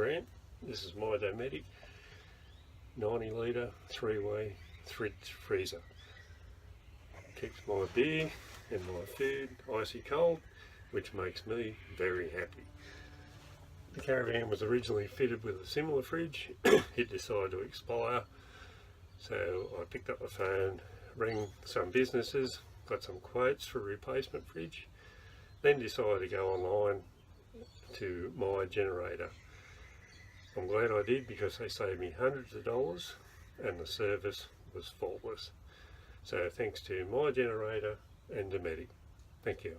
brand. This is my Dometic 90 litre 3-way fridge freezer. Keeps my beer and my food icy cold, which makes me very happy. The caravan was originally fitted with a similar fridge. It decided to expire, so I picked up the phone, rang some businesses, got some quotes for a replacement fridge, then decided to go online to My Generator. I'm glad I did, because they saved me hundreds of dollars and the service was faultless. So thanks to My Generator and Dometic. Thank you.